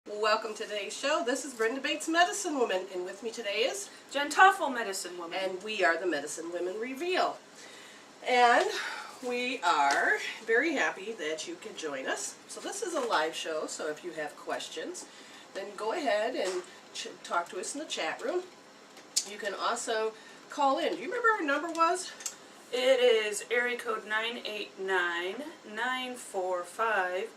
Welcome to today's show. This is Brenda Bates, Medicine Woman, and with me today is Jen Toffel, Medicine Woman. And we are the Medicine Women Reveal. And we are very happy that you can join us. So this is a live show, so if you have questions, then go ahead and talk to us in the chat room. You can also call in. Do you remember what our number was? It is area code 989-945-0287.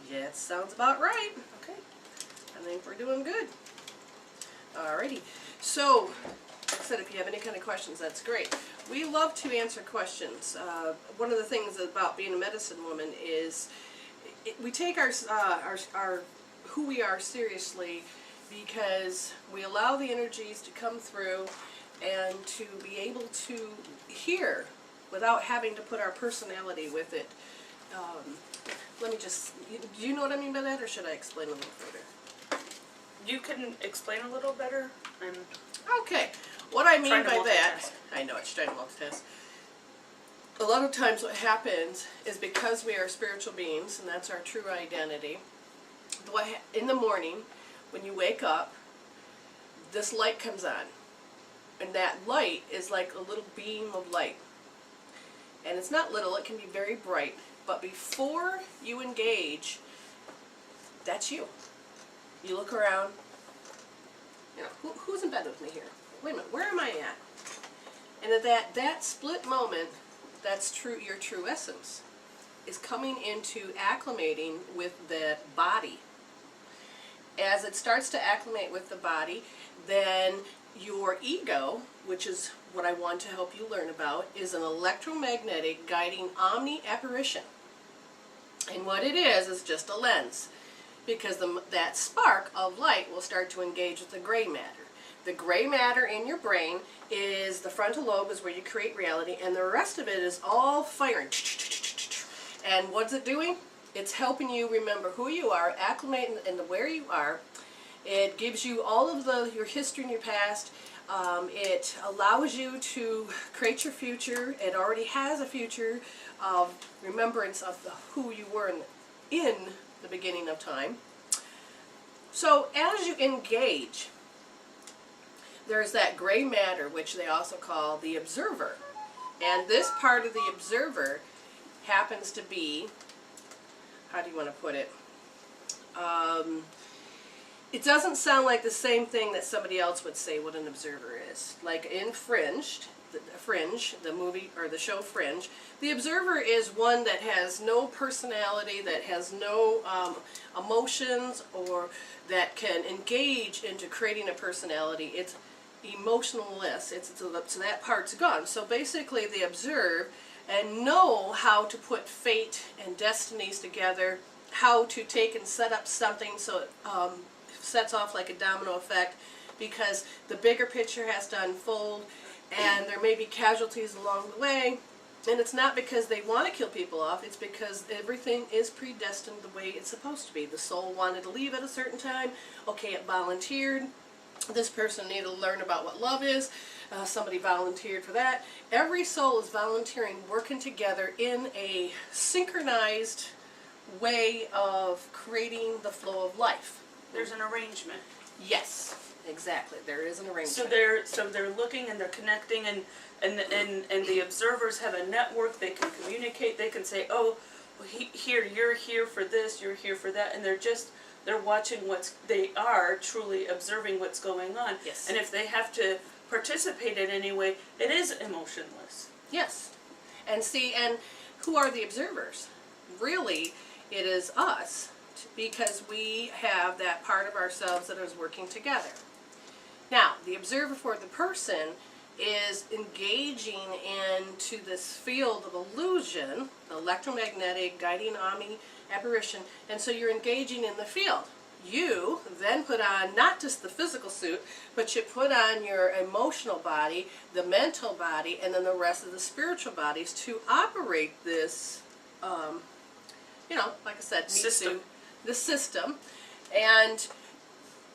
Yeah, it sounds about right. Okay. I think we're doing good. Alrighty. So, like I said, if you have any kind of questions, that's great. We love to answer questions. One of the things about being a medicine woman is we take our who we are seriously, because we allow the energies to come through and to be able to hear without having to put our personality with it. Let me just, do you know what I mean by that, or should I explain a little further? You can explain a little better? Okay, what I mean by that, multitask. I know it's trying to multitask. A lot of times what happens is because we are spiritual beings, and that's our true identity, in the morning, when you wake up, this light comes on. And that light is like a little beam of light. And it's not little, it can be very bright. But before you engage, that's you. You look around, you know, who's in bed with me here? Wait a minute, where am I at? And at that split moment, that's true. Your true essence is coming into acclimating with the body. As it starts to acclimate with the body, then your ego, which is what I want to help you learn about, is an electromagnetic guiding omni-apparition. And what it is just a lens, because that spark of light will start to engage with the gray matter. The gray matter in your brain is the frontal lobe, is where you create reality, and the rest of it is all firing. And what's it doing? It's helping you remember who you are, acclimating into where you are. It gives you all of your history and your past. It allows you to create your future. It already has a future of remembrance of who you were in the beginning of time. So as you engage, there's that gray matter, which they also call the observer. And this part of the observer happens to be, how do you want to put it? It doesn't sound like the same thing that somebody else would say what an observer is. Like in Fringe, the movie or the show Fringe, the observer is one that has no personality, that has no emotions, or that can engage into creating a personality. It's emotionless. So that part's gone. So basically they observe and know how to put fate and destinies together, how to take and set up something so it sets off like a domino effect, because the bigger picture has to unfold, and there may be casualties along the way. And it's not because they want to kill people off, it's because everything is predestined the way it's supposed to be. The soul wanted to leave at a certain time, okay, it volunteered. This person needed to learn about what love is. Somebody volunteered for that. Every soul is volunteering, working together in a synchronized way of creating the flow of life. There's an arrangement. Yes, exactly. There is an arrangement. So they're looking and they're connecting, and the observers have a network. They can communicate. They can say, oh, well, here you're here for this, you're here for that, and they're watching they are truly observing what's going on. Yes. And if they have to participate in any way, it is emotionless. Yes. And see, and who are the observers? Really, it is us, because we have that part of ourselves that is working together. Now, the observer for the person is engaging into this field of illusion, electromagnetic guiding omni-apparition, and so you're engaging in the field. You then put on not just the physical suit, but you put on your emotional body, the mental body, and then the rest of the spiritual bodies to operate this, like I said, System. The system. And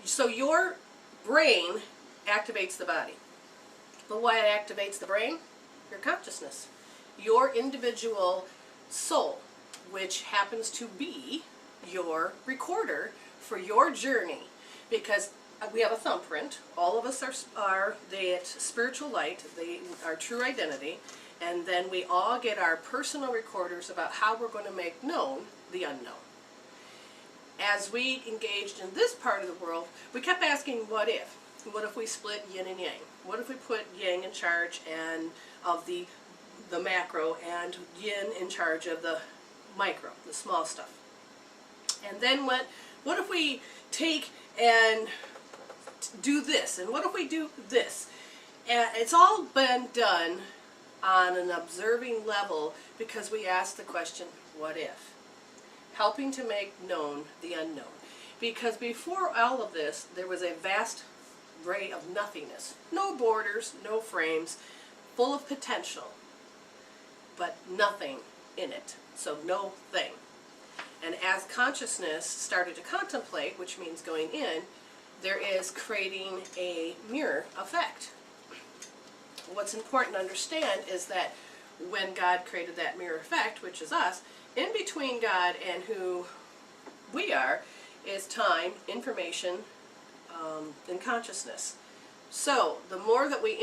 so your brain activates the body. But why it activates the brain? Your consciousness. Your individual soul, which happens to be your recorder for your journey, because we have a thumbprint. All of us are that spiritual light, our true identity, and then we all get our personal recorders about how we're going to make known the unknown. As we engaged in this part of the world, we kept asking, what if? What if we split yin and yang? What if we put yang in charge and of the macro, and yin in charge of the micro, the small stuff? And then what if we take and do this? And what if we do this? And it's all been done on an observing level because we asked the question, what if? Helping to make known the unknown. Because before all of this, there was a vast ray of nothingness. No borders, no frames, full of potential, but nothing in it. So no thing. And as consciousness started to contemplate, which means going in, there is creating a mirror effect. What's important to understand is that when God created that mirror effect, which is us, in between God and who we are is time, information, and consciousness. So the more that we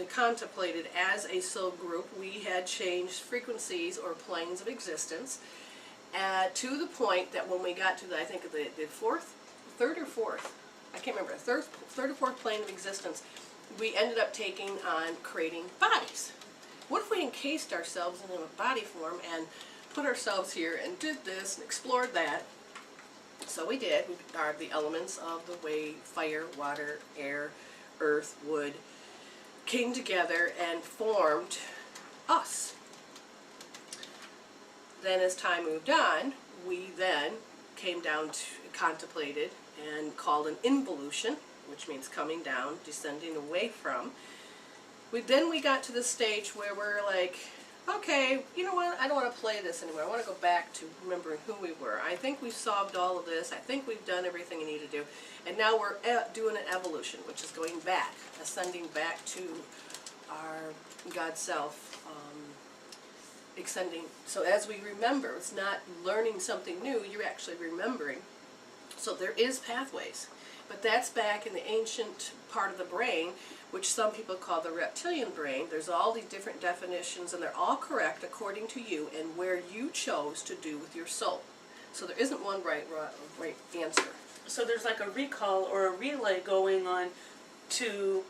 contemplated as a soul group, we had changed frequencies or planes of existence to the point that when we got to I think the third or fourth, I can't remember, third or fourth plane of existence, we ended up taking on creating bodies. What if we encased ourselves in a body form and put ourselves here and did this and explored that? So we did. We are the elements of the way fire, water, air, earth, wood came together and formed us. Then as time moved on, we then came down to contemplated and called an involution, which means coming down, descending away from. Then we got to the stage where we're like, okay, you know what, I don't want to play this anymore. I want to go back to remembering who we were. I think we've solved all of this. I think we've done everything we need to do. And now we're doing an evolution, which is going back, ascending back to our God self, extending. So as we remember, it's not learning something new, you're actually remembering. So there is pathways. But that's back in the ancient part of the brain, which some people call the reptilian brain. There's all these different definitions, and they're all correct according to you and where you chose to do with your soul. So there isn't one right answer. So there's like a recall or a relay going on to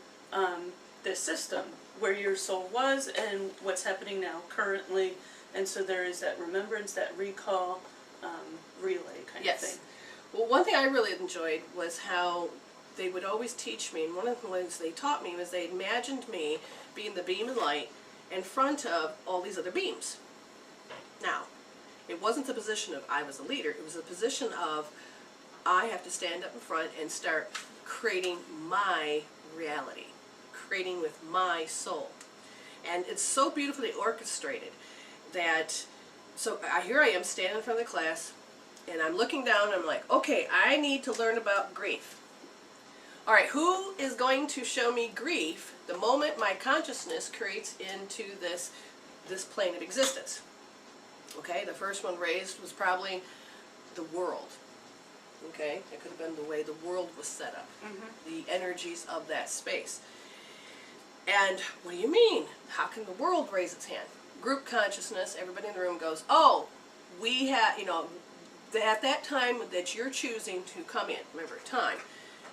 this system where your soul was and what's happening now currently, and so there is that remembrance, that recall, relay kind of thing. Well, one thing I really enjoyed was how they would always teach me, and one of the things they taught me was they imagined me being the beam of light in front of all these other beams. Now, it wasn't the position of I was a leader, it was the position of I have to stand up in front and start creating my reality, creating with my soul. And it's so beautifully orchestrated that, so here I am standing in front of the class, and I'm looking down and I'm like, okay, I need to learn about grief. All right, who is going to show me grief the moment my consciousness creates into this plane of existence? Okay, the first one raised was probably the world. Okay, it could have been the way the world was set up, the energies of that space. And what do you mean? How can the world raise its hand? Group consciousness, everybody in the room goes, oh, we have, at that time that you're choosing to come in, remember, time,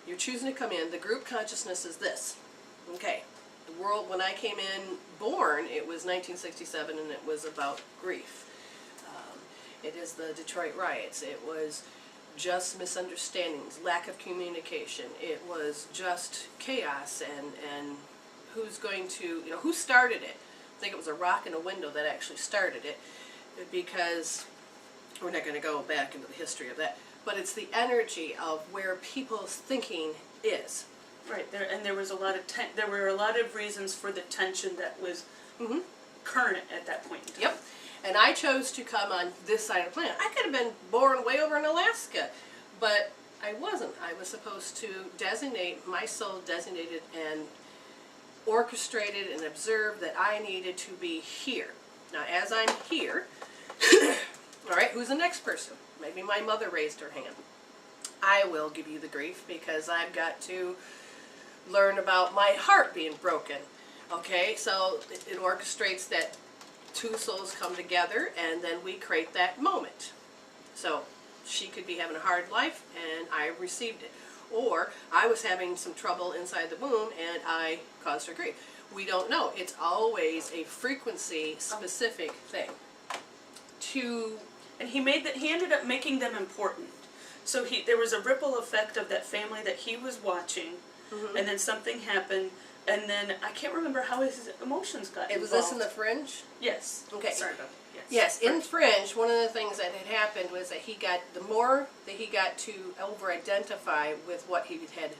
you're choosing to come in, the group consciousness is this. Okay, the world, when I came in born, it was 1967, and it was about grief. It is the Detroit riots. It was just misunderstandings, lack of communication. It was just chaos, and who's going to, who started it? I think it was a rock in a window that actually started it, because we're not going to go back into the history of that, but it's the energy of where people's thinking is. Right there, and there was a lot of there were a lot of reasons for the tension that was current at that point in time. Yep. And I chose to come on this side of the planet. I could have been born way over in Alaska, but I wasn't. I was supposed to designate, my soul designated and orchestrated and observed that I needed to be here. Now, as I'm here, All right, who's the next person? Maybe my mother raised her hand. I will give you the grief because I've got to learn about my heart being broken. Okay, so it orchestrates that two souls come together and then we create that moment. So she could be having a hard life and I received it. Or I was having some trouble inside the womb and I caused her grief. We don't know. It's always a frequency specific thing. And he ended up making them important. So there was a ripple effect of that family that he was watching, and then something happened, and then I can't remember how his emotions got involved. Was this in the Fringe? Yes. Okay. Sorry about that. Yes, in Fringe, one of the things that had happened was that the more that he got to over-identify with what he had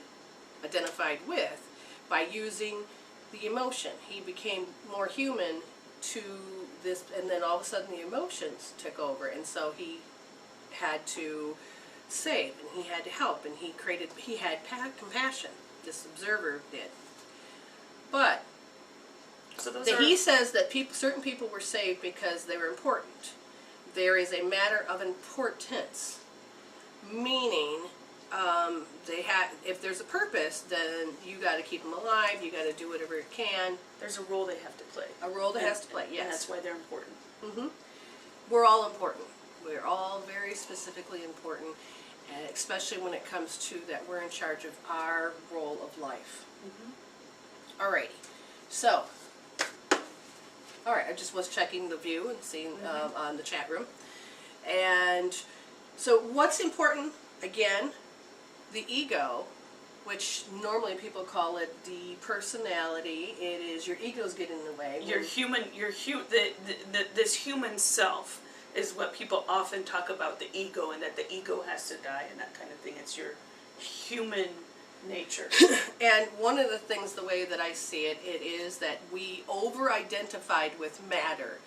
identified with, by using the emotion, he became more human to this, and then all of a sudden the emotions took over, and so he had to save, and he had to help, and he had compassion. This observer did. But he says that certain people were saved because they were important. There is a matter of importance, meaning if there's a purpose, then you got to keep them alive. You got to do whatever you can. There's a role they have to play. A role that has to play. Yes, and that's why they're important. We're all important. We're all very specifically important, especially when it comes to that we're in charge of our role of life. Alrighty, so. Alright, I just was checking the view and seeing on the chat room. And so what's important, again, the ego, which normally people call it the personality. It is your ego's getting in the way. This human self is what people often talk about, the ego, and that the ego has to die and that kind of thing. It's your human nature. And one of the things, the way that I see it, it is that we over-identified with matter,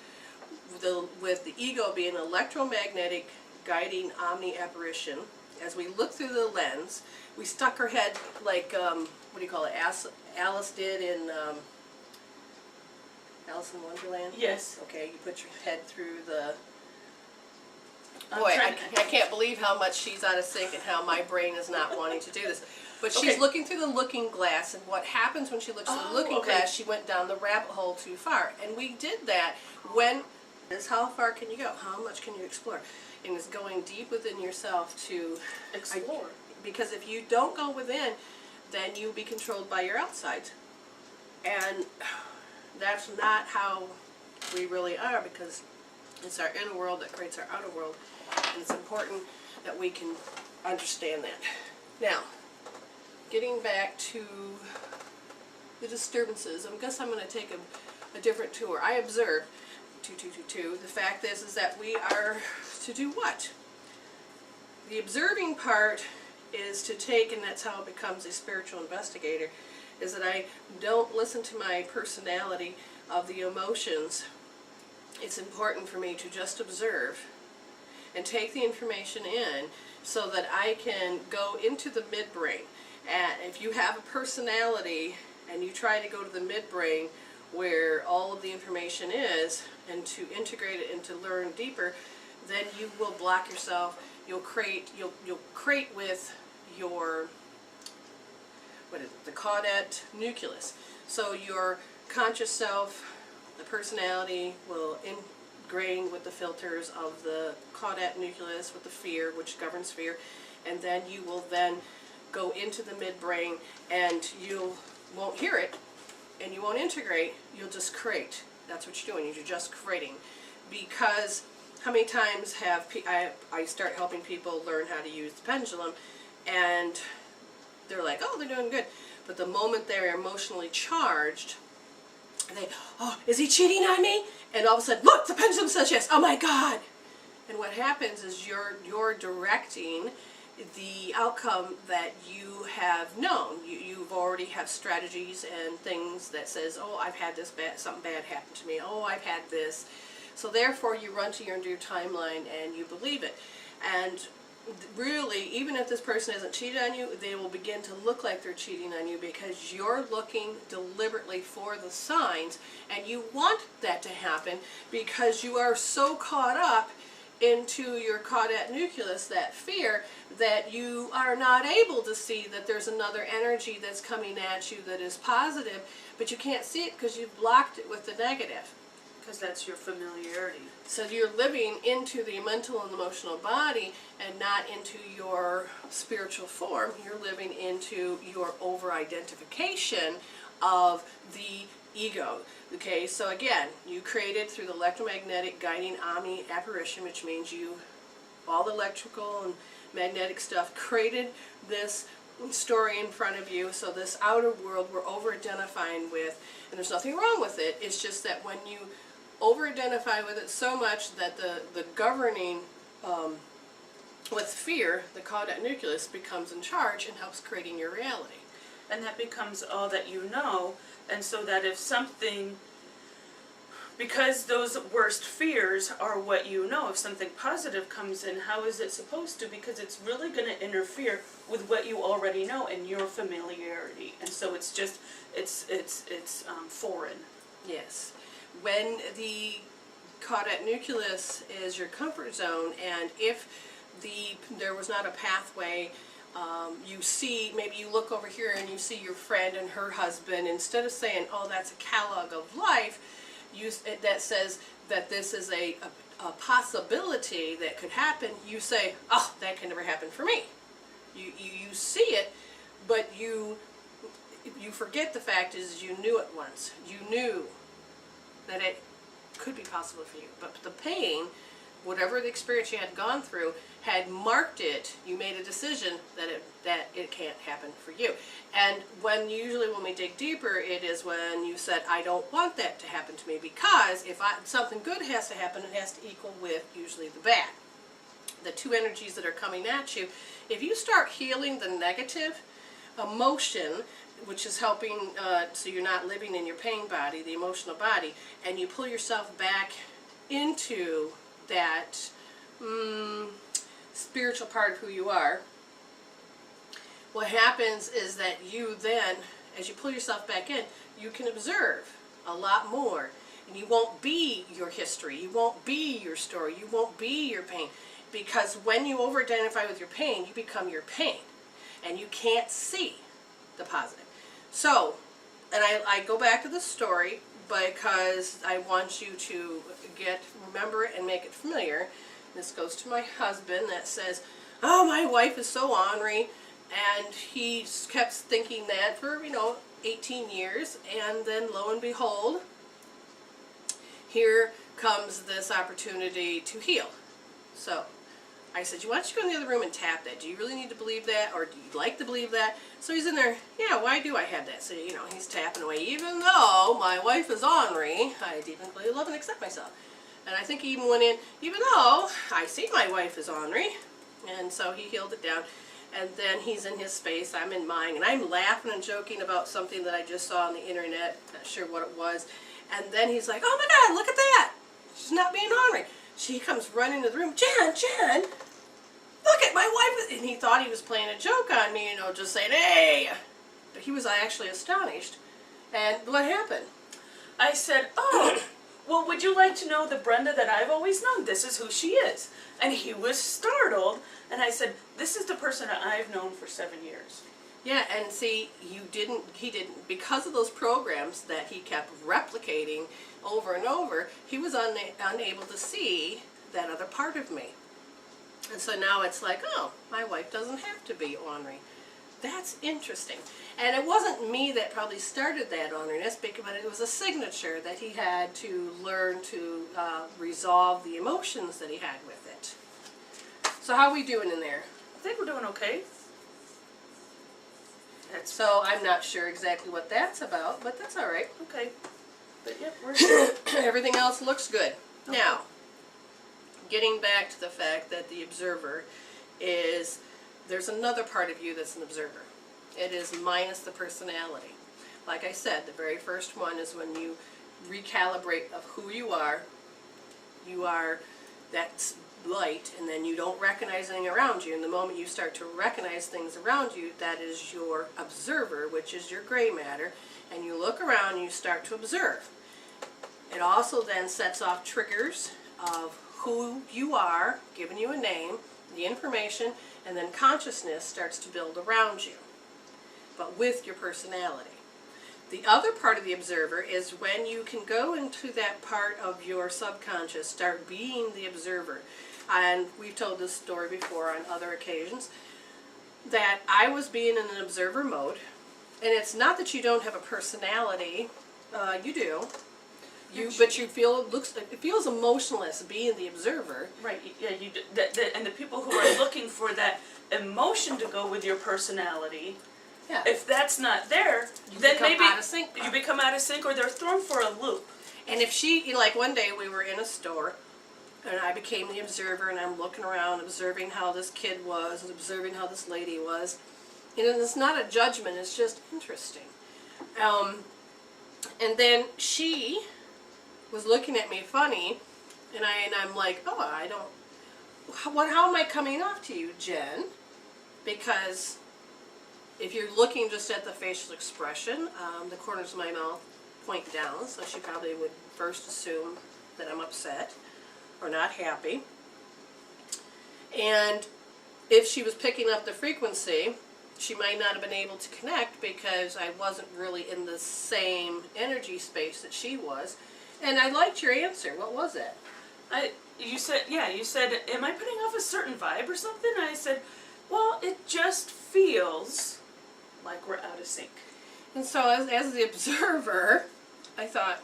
with the ego being an electromagnetic guiding omni-apparition. As we look through the lens, we stuck her head like, what do you call it, Alice did in Alice in Wonderland? Yes. Okay, you put your head through the... Boy, I can't believe how much she's out of sync and how my brain is not wanting to do this. But she's looking through the looking glass, and what happens when she looks through the looking glass, she went down the rabbit hole too far. And we did that when, how far can you go? How much can you explore? And it's going deep within yourself to explore. Because if you don't go within, then you'll be controlled by your outside. And that's not how we really are, because it's our inner world that creates our outer world. And it's important that we can understand that. Now, getting back to the disturbances, I guess I'm going to take a different tour. I observe, the fact is that we are to do what? The observing part is to take, and that's how it becomes a spiritual investigator, is that I don't listen to my personality of the emotions. It's important for me to just observe and take the information in so that I can go into the midbrain. And if you have a personality and you try to go to the midbrain where all of the information is, and to integrate it and to learn deeper, then you will block yourself. You'll create with your, the caudate nucleus. So your conscious self, the personality, will ingrain with the filters of the caudate nucleus, with the fear, which governs fear, and then you will then go into the midbrain, and you won't hear it, and you won't integrate, you'll just create. That's what you're doing, you're just creating. Because how many times have I start helping people learn how to use the pendulum, and they're like, oh, they're doing good. But the moment they're emotionally charged, oh, is he cheating on me? And all of a sudden, look, the pendulum says yes, oh my God. And what happens is you're directing the outcome that you have known. You've already have strategies and things that says, oh, I've had this something bad happen to me. Oh, I've had this. So therefore, you run to your timeline and you believe it. And really, even if this person hasn't cheated on you, they will begin to look like they're cheating on you because you're looking deliberately for the signs, and you want that to happen because you are so caught up into your caudate nucleus, that fear, that you are not able to see that there's another energy that's coming at you that is positive, but you can't see it because you've blocked it with the negative. Because that's your familiarity. So you're living into the mental and emotional body and not into your spiritual form. You're living into your over-identification of the ego. Okay, so again, you created through the electromagnetic guiding Omni apparition, which means you, all the electrical and magnetic stuff, created this story in front of you. So this outer world we're over-identifying with, and there's nothing wrong with it. It's just that when you over-identify with it so much that the governing with fear, the caudate nucleus becomes in charge and helps creating your reality. And that becomes all that you know, and so that if something, because those worst fears are what you know, if something positive comes in, how is it supposed to? Because it's really going to interfere with what you already know and your familiarity, and so it's just, it's foreign. Yes. When the caudate nucleus is your comfort zone, and if there was not a pathway, you see, maybe you look over here and you see your friend and her husband, instead of saying, oh, that's a catalog of life, that says that this is a possibility that could happen, you say, oh, that can never happen for me. You see it, but you forget the fact is you knew it once. You knew that it could be possible for you. But the pain, whatever the experience you had gone through, had marked it. You made a decision that it can't happen for you. And usually when we dig deeper, it is when you said, I don't want that to happen to me, because if something good has to happen, it has to equal with usually the bad. The two energies that are coming at you. If you start healing the negative emotion, which is helping so you're not living in your pain body, the emotional body, and you pull yourself back into that spiritual part of who you are, what happens is that you then, as you pull yourself back in, you can observe a lot more, and you won't be your history, you won't be your story, you won't be your pain, because when you over-identify with your pain, you become your pain, and you can't see the positive. So, and I go back to the story because I want you to remember it and make it familiar. This goes to my husband that says, oh, my wife is so ornery, and he kept thinking that for, 18 years, and then lo and behold, here comes this opportunity to heal. So I said, why don't you go in the other room and tap that? Do you really need to believe that, or do you like to believe that? So he's in there, yeah, why do I have that? So, he's tapping away. Even though my wife is ornery, I deeply love and accept myself. And I think he even went in, even though I see my wife is ornery. And so he healed it down. And then he's in his space, I'm in mine. And I'm laughing and joking about something that I just saw on the internet, not sure what it was. And then he's like, oh my God, look at that. She's not being ornery. She comes running into the room, Jen, look at my wife. And he thought he was playing a joke on me, just saying, hey. But he was actually astonished. And what happened? I said, oh, well, would you like to know the Brenda that I've always known? This is who she is. And he was startled. And I said, this is the person that I've known for 7 years. Yeah, and see, he didn't, because of those programs that he kept replicating over and over, he was unable to see that other part of me. And so now it's like, oh, my wife doesn't have to be ornery. That's interesting. And it wasn't me that probably started that orneriness, but it was a signature that he had to learn to resolve the emotions that he had with it. So how are we doing in there? I think we're doing okay. So I'm not sure exactly what that's about, but that's all right. Okay. But yeah, we're good. Everything else looks good. Okay. Now, getting back to the fact that the observer is, there's another part of you that's an observer. It is minus the personality. Like I said, the very first one is when you recalibrate of who you are. You are that light, and then you don't recognize anything around you. And the moment you start to recognize things around you, that is your observer, which is your gray matter. And you look around and you start to observe. It also then sets off triggers of who you are, giving you a name, the information, and then consciousness starts to build around you, but with your personality. The other part of the observer is when you can go into that part of your subconscious, start being the observer. And we've told this story before on other occasions, that I was being in an observer mode, and it's not that you don't have a personality, you do. But you feel it feels emotionless being the observer. Right. Yeah. You do, and the people who are looking for that emotion to go with your personality. Yeah. If that's not there, You then become maybe out of sync. you become out of sync, or they're thrown for a loop. And if she, like one day we were in a store, and I became the observer, and I'm looking around, observing how this kid was, and observing how this lady was. And it's not a judgment, it's just interesting. And then she was looking at me funny, and I'm like, oh, I don't, how am I coming off to you, Jen? Because if you're looking just at the facial expression, the corners of my mouth point down, so she probably would first assume that I'm upset or not happy. And if she was picking up the frequency, she might not have been able to connect because I wasn't really in the same energy space that she was. And I liked your answer. What was it? You said, am I putting off a certain vibe or something? I said, well, it just feels like we're out of sync. And so as the observer, I thought,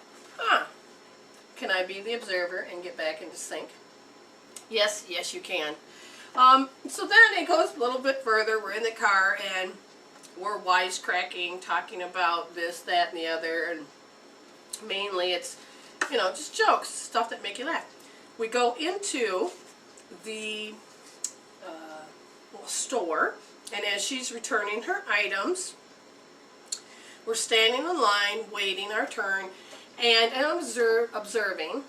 can I be the observer and get back into sync? Yes, you can. So then it goes a little bit further. We're in the car and we're wisecracking, talking about this, that, and the other, and mainly it's, just jokes, stuff that make you laugh. We go into the store, and as she's returning her items, we're standing in line, waiting our turn, and I'm observing.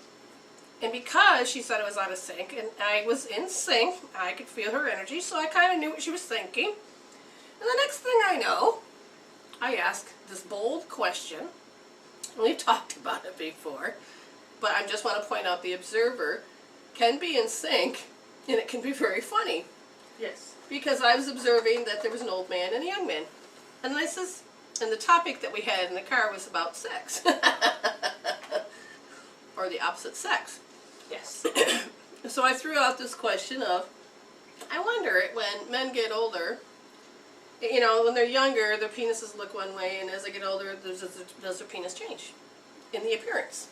And because she said I was out of sync, and I was in sync, I could feel her energy, so I kind of knew what she was thinking. And the next thing I know, I ask this bold question. We've talked about it before, but I just want to point out the observer can be in sync, and it can be very funny. Yes. Because I was observing that there was an old man and a young man. And I says, and the topic that we had in the car was about sex. Or the opposite sex. Yes. So I threw out this question of, I wonder when men get older, when they're younger, their penises look one way, and as they get older, does their penis change in the appearance?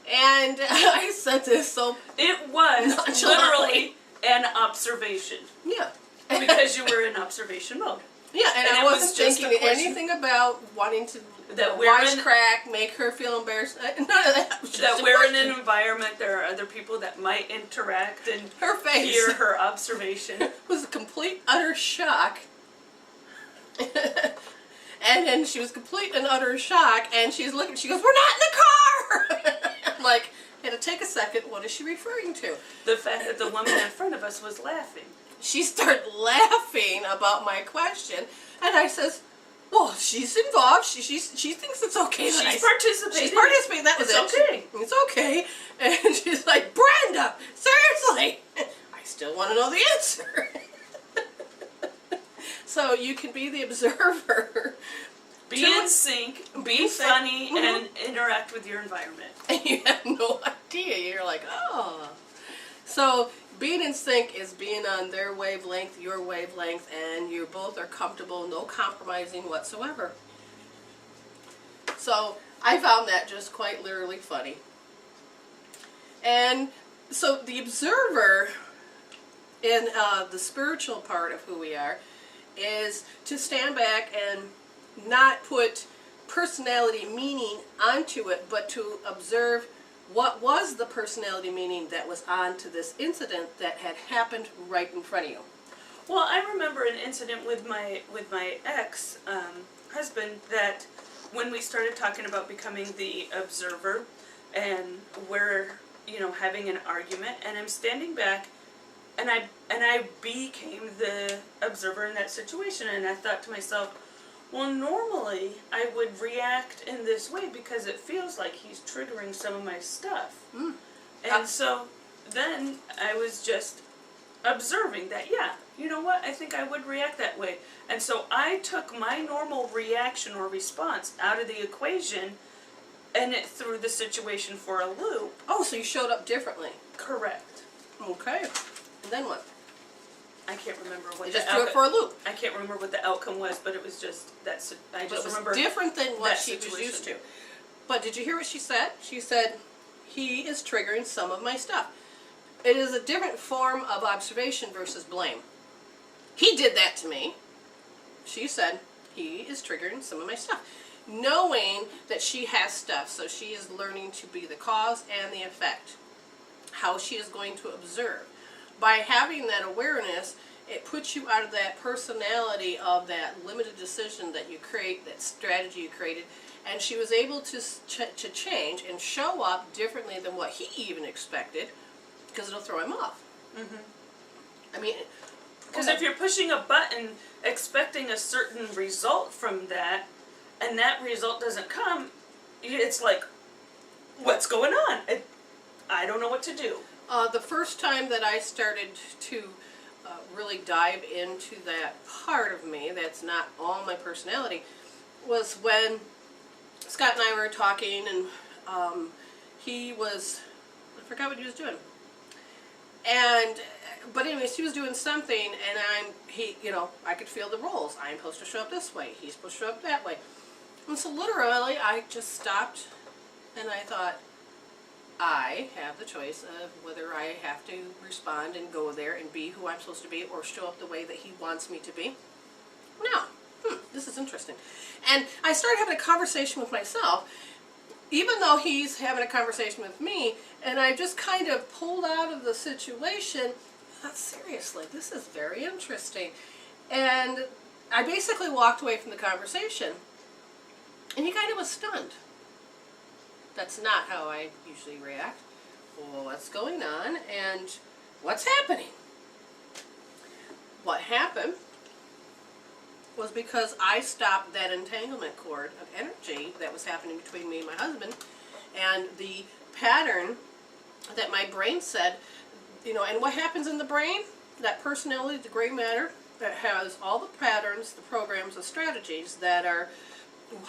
And I said this so it was literally an observation. Yeah. Because you were in observation mode. Yeah, and I wasn't thinking anything about wanting to wisecrack, make her feel embarrassed. None of that. That we're in an environment, there are other people that might interact and her face hear her observation. Was a complete, utter shock. And then she was complete and utter shock, and she's looking, she goes, "We're not in the car!" I'm like, had to take a second, what is she referring to? The fact that the woman in front of us was laughing. She started laughing about my question, and I says, well, she's involved. She thinks it's okay. She's participating. She's participating. That was it's it. Okay. It's okay. And she's like, Brenda, seriously. I still want to know the answer. So you can be the observer. Be in sync, be funny, and interact with your environment. And you have no idea. You're like, oh. So being in sync is being on their wavelength, your wavelength, and you both are comfortable, no compromising whatsoever. So I found that just quite literally funny. And so the observer in the spiritual part of who we are is to stand back and not put personality meaning onto it, but to observe what was the personality meaning that was onto this incident that had happened right in front of you. Well, I remember an incident with my ex husband that when we started talking about becoming the observer, and we're having an argument, and I'm standing back, and I became the observer in that situation, and I thought to myself, well, normally I would react in this way because it feels like he's triggering some of my stuff. And so then I was just observing that, yeah, you know what, I think I would react that way. And so I took my normal reaction or response out of the equation, and it threw the situation for a loop. Oh, so you showed up differently. Correct. Okay. And then what? I can't remember what You the just threw it for a loop. I can't remember what the outcome was, but it was just that's. I But just it was remember different than what that she was situation. used to. But did you hear what she said? She said, he is triggering some of my stuff. It is a different form of observation versus blame. He did that to me. She said, he is triggering some of my stuff. Knowing that she has stuff, so she is learning to be the cause and the effect. How she is going to observe. By having that awareness, it puts you out of that personality of that limited decision that you create, that strategy you created, and she was able to change and show up differently than what he even expected, because it'll throw him off. I mean, Because if you're pushing a button expecting a certain result from that, and that result doesn't come, it's like, what's going on? I don't know what to do. The first time that I started to really dive into that part of me that's not all my personality was when Scott and I were talking, and he was, I forgot what he was doing. But anyways, he was doing something, and I could feel the roles. I'm supposed to show up this way. He's supposed to show up that way. And so literally, I just stopped, and I thought, I have the choice of whether I have to respond and go there and be who I'm supposed to be, or show up the way that he wants me to be. Now, this is interesting. And I started having a conversation with myself, even though he's having a conversation with me, and I just kind of pulled out of the situation. Thought, seriously, this is very interesting. And I basically walked away from the conversation, and he kind of was stunned. That's not how I usually react. Well, what's going on, and what's happening? What happened was because I stopped that entanglement cord of energy that was happening between me and my husband, and the pattern that my brain said, and what happens in the brain? That personality, the gray matter, that has all the patterns, the programs, the strategies that are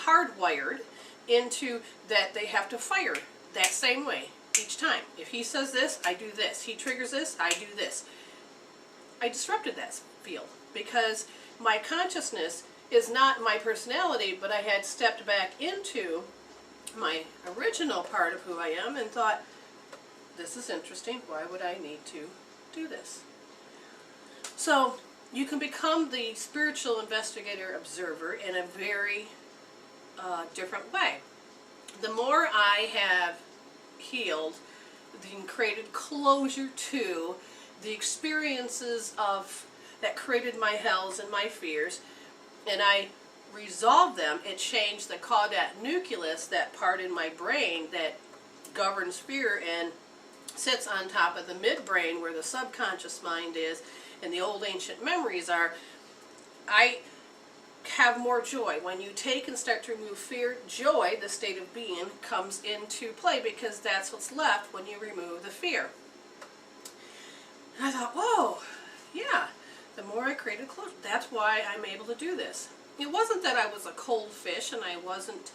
hardwired into that they have to fire that same way each time. If he says this, I do this. He triggers this, I do this. I disrupted that field because my consciousness is not my personality, but I had stepped back into my original part of who I am and thought, this is interesting. Why would I need to do this? So you can become the spiritual investigator observer in a very different way. The more I have healed and created closure to the experiences of that created my hells and my fears, and I resolved them, it changed the caudate nucleus, that part in my brain that governs fear and sits on top of the midbrain where the subconscious mind is and the old ancient memories are. I have more joy. When you take and start to remove fear, joy, the state of being, comes into play, because that's what's left when you remove the fear. And I thought, whoa, yeah, the more I created closure, that's why I'm able to do this. It wasn't that I was a cold fish and I wasn't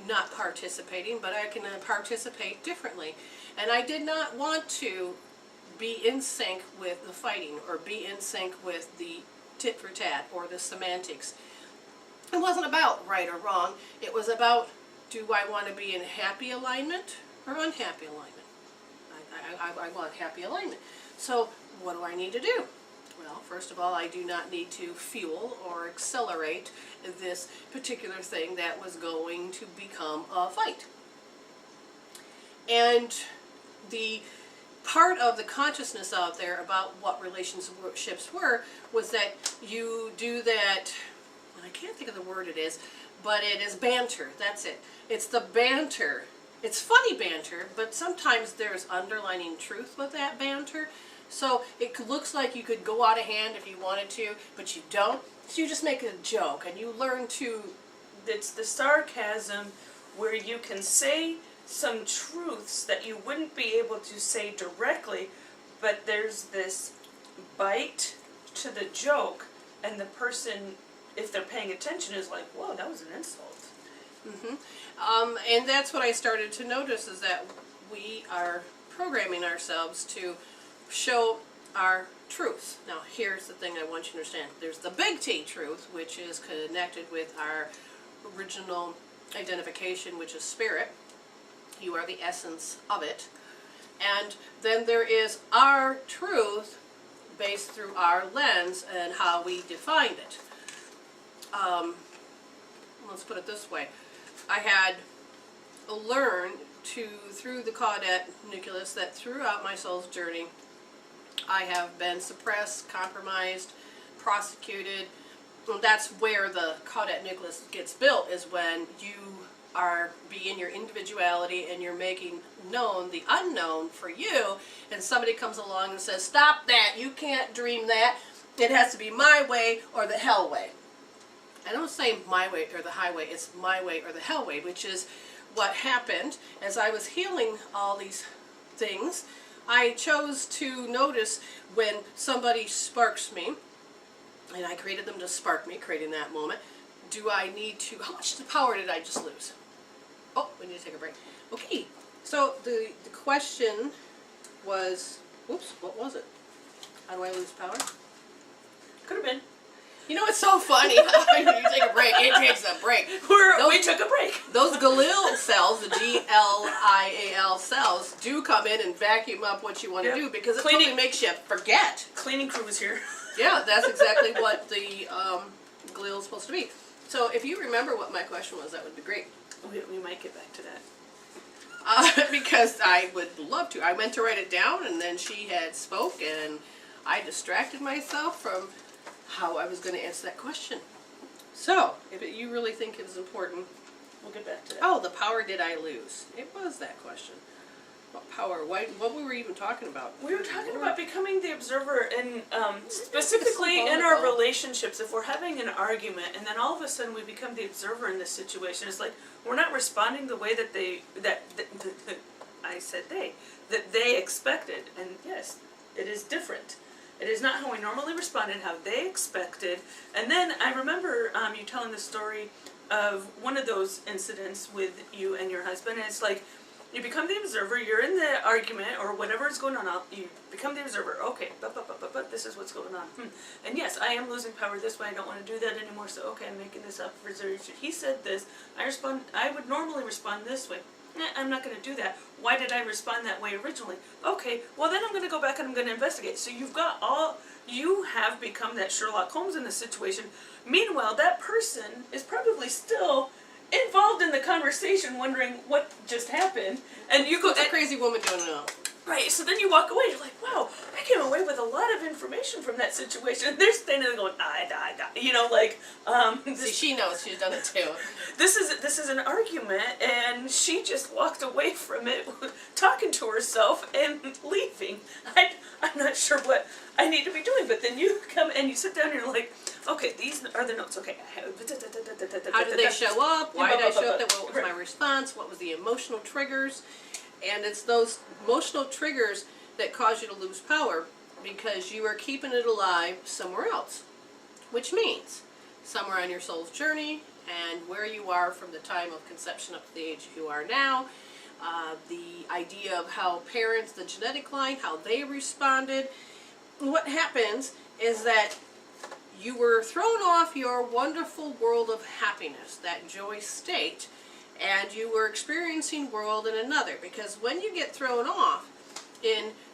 not participating, but I can participate differently. And I did not want to be in sync with the fighting or be in sync with the tit for tat or the semantics. It wasn't about right or wrong. It was about, do I want to be in happy alignment or unhappy alignment? I want happy alignment. So what do I need to do? Well, first of all, I do not need to fuel or accelerate this particular thing that was going to become a fight. And the part of the consciousness out there about what relationships were was that you do that, and I can't think of the word it is, but it is banter. That's it. It's the banter. It's funny banter, but sometimes there's underlining truth with that banter. So it looks like you could go out of hand if you wanted to, but you don't. So you just make a joke, and you learn to... It's the sarcasm where you can say some truths that you wouldn't be able to say directly, but there's this bite to the joke, and the person, if they're paying attention, is like, whoa, that was an insult. And that's what I started to notice, is that we are programming ourselves to show our truth. Now, here's the thing I want you to understand. There's the big T truth, which is connected with our original identification, which is spirit. You are the essence of it. And then there is our truth based through our lens and how we defined it. Let's put it this way. I had learned through the caudate nucleus, that throughout my soul's journey, I have been suppressed, compromised, prosecuted. Well, that's where the caudate nucleus gets built, is when you are in your individuality and you're making known the unknown for you, and somebody comes along and says, stop that, you can't dream that, it has to be my way or the hell way. I don't say my way or the highway, it's my way or the hell way, which is what happened as I was healing all these things. I chose to notice when somebody sparks me, and I created them to spark me, creating that moment. Do I need to, how much power did I just lose? Oh, we need to take a break. Okay, so the question was, whoops, what was it? How do I lose power? Could have been. You know, it's so funny. You take a break, it takes a break. We took a break. Those Galil cells, the G-L-I-A-L cells, do come in and vacuum up what you want to do, because it totally makes you forget. Cleaning crew is here. Yeah, that's exactly what the Galil is supposed to be. So if you remember what my question was, that would be great. We might get back to that. Because I would love to. I meant to write it down, and then she had spoke, and I distracted myself from how I was going to answer that question. So, if you really think it's important, we'll get back to that. Oh, the power did I lose? It was that question. What power? What were we even talking about? We were talking about becoming the observer, and specifically in our relationships. If we're having an argument, and then all of a sudden we become the observer in this situation, it's like we're not responding the way that they expected. And yes, it is different. It is not how we normally respond and how they expected. And then I remember you telling the story of one of those incidents with you and your husband. And it's like, you become the observer, you're in the argument or whatever is going on, you become the observer. Okay, but this is what's going on. And yes, I am losing power this way, I don't want to do that anymore, so okay, I'm making this up for resolution. He said this, I would normally respond this way. I'm not going to do that. Why did I respond that way originally? Okay, well then I'm going to go back and I'm going to investigate. So you have become that Sherlock Holmes in this situation. Meanwhile, that person is probably still involved in the conversation, wondering what just happened. And you go, what's a crazy woman doing now? Right, so then you walk away, you're like, wow, I came away with a lot of information from that situation. And they're standing there going, you know, like, see, she knows, she's done it too. This is an argument, and she just walked away from it, talking to herself and leaving. I'm not sure what I need to be doing, but then you come and you sit down and you're like, okay, these are the notes, okay. How did they show up? Why did I show up? What was my response? What was the emotional triggers? And it's those emotional triggers that cause you to lose power, because you are keeping it alive somewhere else. Which means somewhere on your soul's journey, and where you are from the time of conception up to the age you are now, the idea of how parents, the genetic line, how they responded. What happens is that you were thrown off your wonderful world of happiness, that joy state, and you were experiencing world in another. Because when you get thrown off,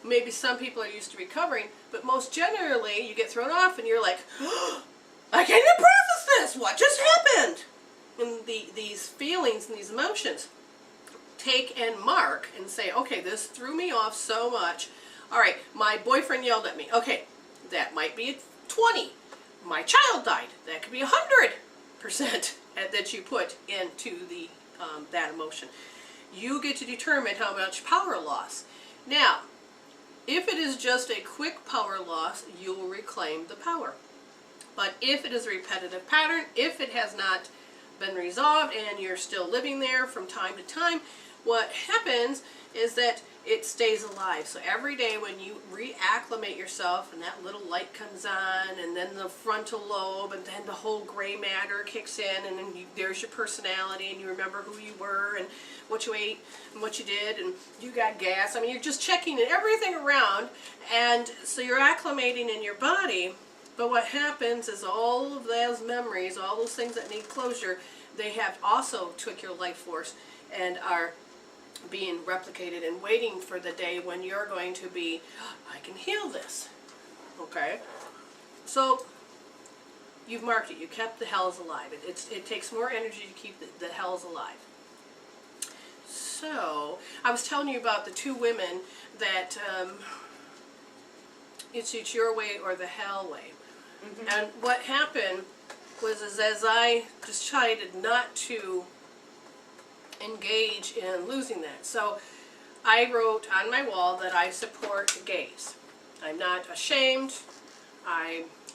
maybe some people are used to recovering, but most generally you get thrown off and you're like, oh, I can't even process this, what just happened? And these feelings and these emotions take and mark and say, okay, this threw me off so much. All right, my boyfriend yelled at me. Okay, that might be 20. My child died. That could be 100% that you put into the that emotion. You get to determine how much power loss. Now, if it is just a quick power loss, you will reclaim the power. But if it is a repetitive pattern, if it has not been resolved and you're still living there from time to time, what happens is that it stays alive. So every day when you reacclimate yourself and that little light comes on, and then the frontal lobe, and then the whole gray matter kicks in, and then there's your personality, and you remember who you were and what you ate and what you did, and you got gas. I mean, you're just checking everything around, and so you're acclimating in your body. But what happens is all of those memories, all those things that need closure, they have also took your life force and are being replicated and waiting for the day when you're going to be, I can heal this. Okay? So, you've marked it. You kept the hells alive. It takes more energy to keep the hells alive. So, I was telling you about the two women that it's your way or the hell way. Mm-hmm. And what happened was as I decided not to engage in losing that. So I wrote on my wall that I support gays. I'm not ashamed.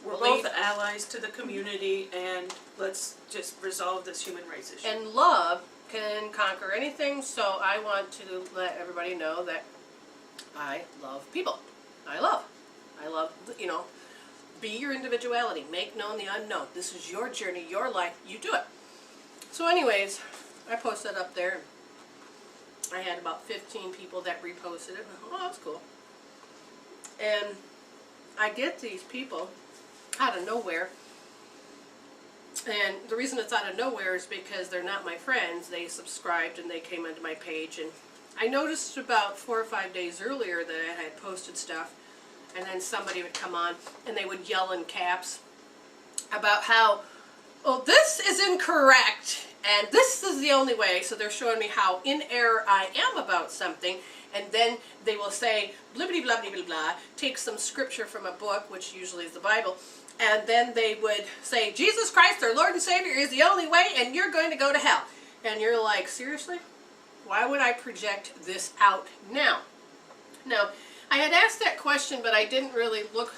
We're both allies to the community, and let's just resolve this human rights issue. And love can conquer anything, so I want to let everybody know that I love people. I love, be your individuality. Make known the unknown. This is your journey, your life. You do it. So anyways, I posted up there. I had about 15 people that reposted it. Oh, that's cool. And I get these people out of nowhere. And the reason it's out of nowhere is because they're not my friends. They subscribed and they came onto my page. And I noticed about 4 or 5 days earlier that I had posted stuff. And then somebody would come on and they would yell in caps about how, oh, this is incorrect. And this is the only way. So they're showing me how in error I am about something. And then they will say, blibbity blah blah blah blah, take some scripture from a book, which usually is the Bible. And then they would say, Jesus Christ, our Lord and Savior, is the only way, and you're going to go to hell. And you're like, seriously? Why would I project this out now? Now, I had asked that question, but I didn't really look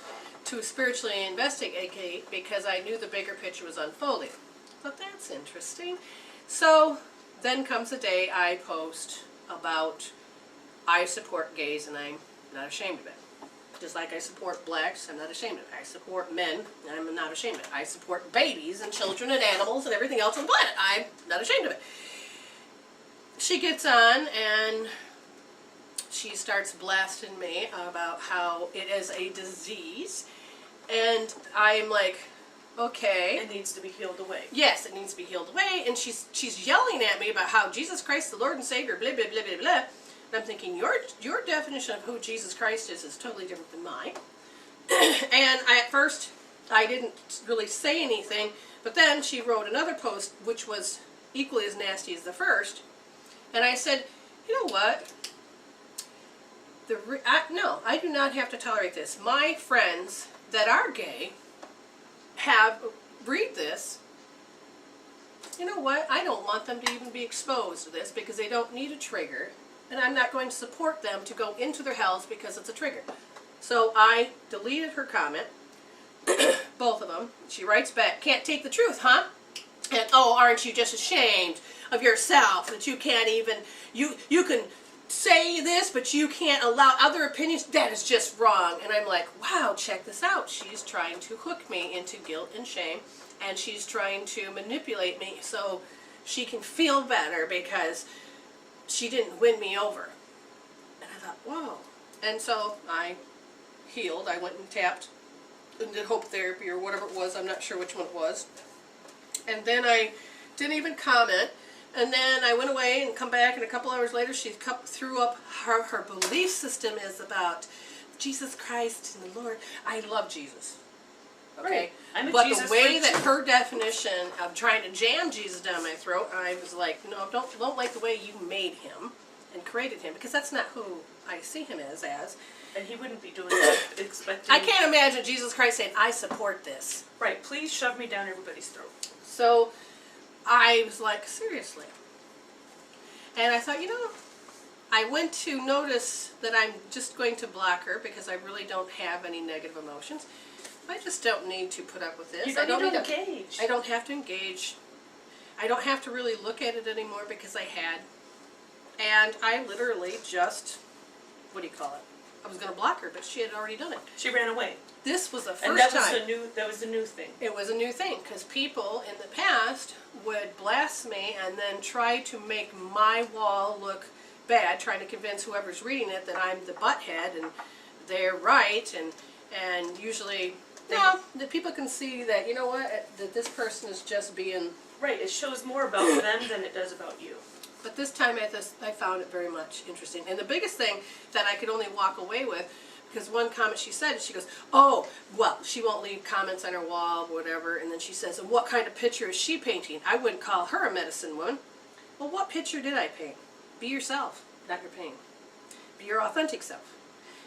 to spiritually investigate because I knew the bigger picture was unfolding. But that's interesting. So then comes the day I post about I support gays and I'm not ashamed of it. Just like I support blacks, I'm not ashamed of it. I support men, and I'm not ashamed of it. I support babies and children and animals and everything else on the planet. I'm not ashamed of it. She gets on and she starts blasting me about how it is a disease. And I'm like, okay. It needs to be healed away. Yes, it needs to be healed away. And she's yelling at me about how Jesus Christ, the Lord and Savior, blah, blah, blah, blah, blah. And I'm thinking, your definition of who Jesus Christ is totally different than mine. And at first, I didn't really say anything. But then she wrote another post, which was equally as nasty as the first. And I said, you know what? No, I do not have to tolerate this. My friends that are gay read this. You know what? I don't want them to even be exposed to this because they don't need a trigger. And I'm not going to support them to go into their hells because it's a trigger. So I deleted her comment. Both of them. She writes back, can't take the truth, huh? And, oh, aren't you just ashamed of yourself that you can't even, you can say this, but you can't allow other opinions? That is just wrong. And I'm like, wow, check this out. She's trying to hook me into guilt and shame, and she's trying to manipulate me so she can feel better because she didn't win me over. And I thought, whoa. And so I healed. I went and tapped and did hope therapy or whatever it was. I'm not sure which one it was. And then I didn't even comment. And then I went away and come back, and a couple hours later she threw up her belief system is about Jesus Christ and the Lord. I love Jesus. Okay? Right. But the way that her definition of trying to jam Jesus down my throat, I was like, no, don't like the way you made him and created him, because that's not who I see him as. And he wouldn't be doing that expecting... I can't imagine Jesus Christ saying, I support this. Right, please shove me down everybody's throat. So I was like, seriously. And I thought, I went to notice that I'm just going to block her because I really don't have any negative emotions. I just don't need to put up with this. You don't need to engage. I don't have to engage. I don't have to really look at it anymore because I had. And I literally just, what do you call it? I was going to block her, but she had already done it. She ran away. This was the first And that was time. that was the new thing. It was a new thing, because people in the past would blast me and then try to make my wall look bad, trying to convince whoever's reading it that I'm the butthead and they're right, and usually, no, the people can see that, you know what, that this person is just being... Right, it shows more about them than it does about you. But this time I found it very much interesting. And the biggest thing that I could only walk away with, because one comment she said, she goes, oh, well, she won't leave comments on her wall, whatever, and then she says, and what kind of picture is she painting? I wouldn't call her a medicine woman. Well, what picture did I paint? Be yourself, not your pain. Be your authentic self.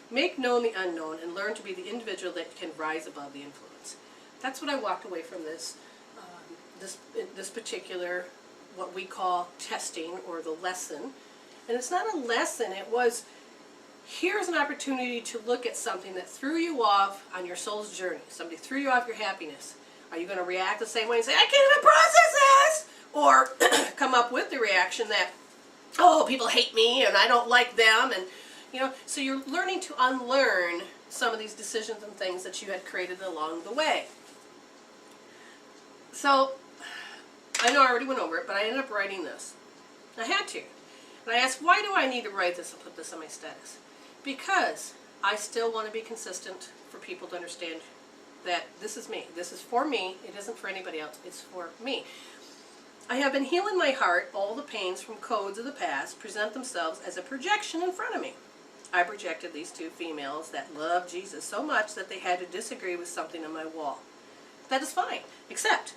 Make known the unknown and learn to be the individual that can rise above the influence. That's what I walked away from this, this particular, what we call testing, or the lesson. And it's not a lesson, it was, here's an opportunity to look at something that threw you off on your soul's journey. Somebody threw you off your happiness. Are you going to react the same way and say, I can't even process this? Or come up with the reaction that, oh, people hate me and I don't like them, and you know, so you're learning to unlearn some of these decisions and things that you had created along the way. So, I know I already went over it, but I ended up writing this. I had to. And I asked, why do I need to write this and put this on my status? Because I still want to be consistent for people to understand that this is me. This is for me. It isn't for anybody else. It's for me. I have been healing my heart. All the pains from codes of the past present themselves as a projection in front of me. I projected these two females that loved Jesus so much that they had to disagree with something on my wall. That is fine, except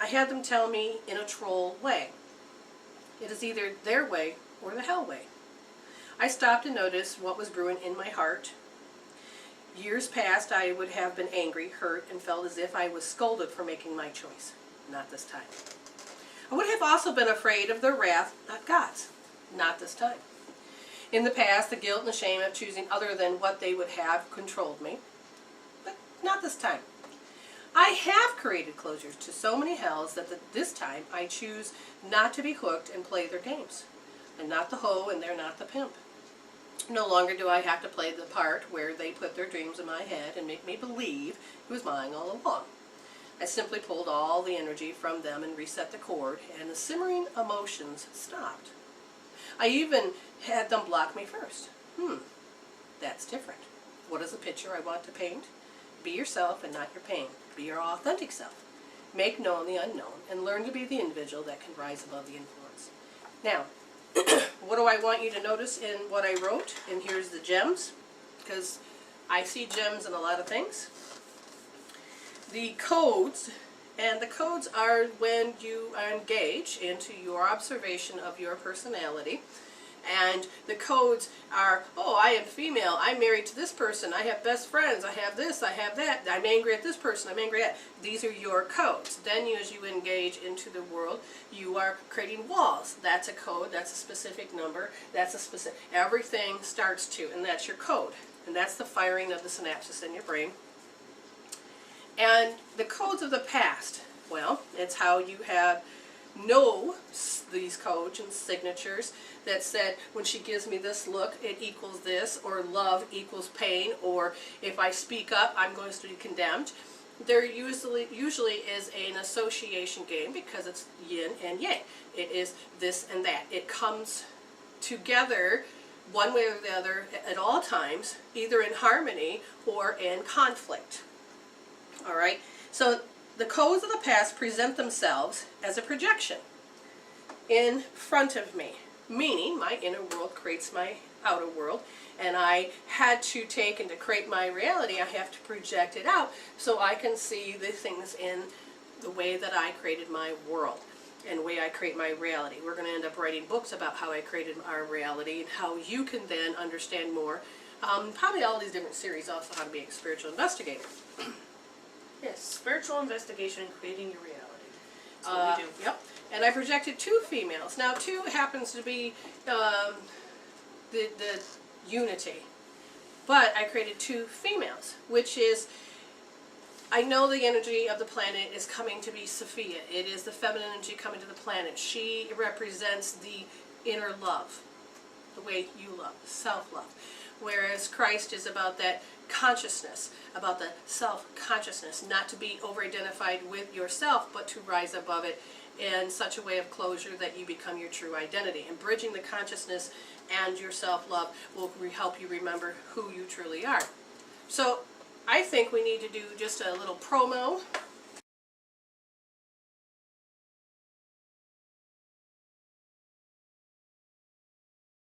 I had them tell me in a troll way. It is either their way or the hell way. I stopped to notice what was brewing in my heart. Years past, I would have been angry, hurt, and felt as if I was scolded for making my choice. Not this time. I would have also been afraid of their wrath, not God's. Not this time. In the past, the guilt and the shame of choosing other than what they would have controlled me. But not this time. I have created closures to so many hells that this time I choose not to be hooked and play their games. I'm not the hoe and they're not the pimp. No longer do I have to play the part where they put their dreams in my head and make me believe it was mine all along. I simply pulled all the energy from them and reset the cord, and the simmering emotions stopped. I even had them block me first. That's different. What is the picture I want to paint? Be yourself and not your pain. Be your authentic self. Make known the unknown and learn to be the individual that can rise above the influence. Now, what do I want you to notice in what I wrote? And here's the gems, because I see gems in a lot of things. The codes, and the codes are when you engage into your observation of your personality. And the codes are, oh, I am female, I'm married to this person, I have best friends, I have this, I have that, I'm angry at this person, I'm angry at... These are your codes. Then as you engage into the world, you are creating walls. That's a code, that's a specific number, that's a specific... Everything starts to, and that's your code. And that's the firing of the synapses in your brain. And the codes of the past, well, it's how you have know these codes and signatures that said, when she gives me this look, it equals this, or love equals pain, or if I speak up, I'm going to be condemned. There usually is an association game because it's yin and yang. It is this and that. It comes together one way or the other at all times, either in harmony or in conflict. All right? So the codes of the past present themselves as a projection in front of me, meaning my inner world creates my outer world, and I had to take, and to create my reality, I have to project it out so I can see the things in the way that I created my world and the way I create my reality. We're going to end up writing books about how I created our reality and how you can then understand more. Probably all these different series, also how to be a spiritual investigator. Yes, spiritual investigation and creating your reality. That's what we do. Yep. And I projected two females. Now, two happens to be the unity. But I created two females, which is, I know the energy of the planet is coming to be Sepia. It is the feminine energy coming to the planet. She represents the inner love. the way you love, self-love. Whereas Christ is about that consciousness, about the self-consciousness, not to be over-identified with yourself, but to rise above it in such a way of closure that you become your true identity. And bridging the consciousness and your self-love will help you remember who you truly are. So I think we need to do just a little promo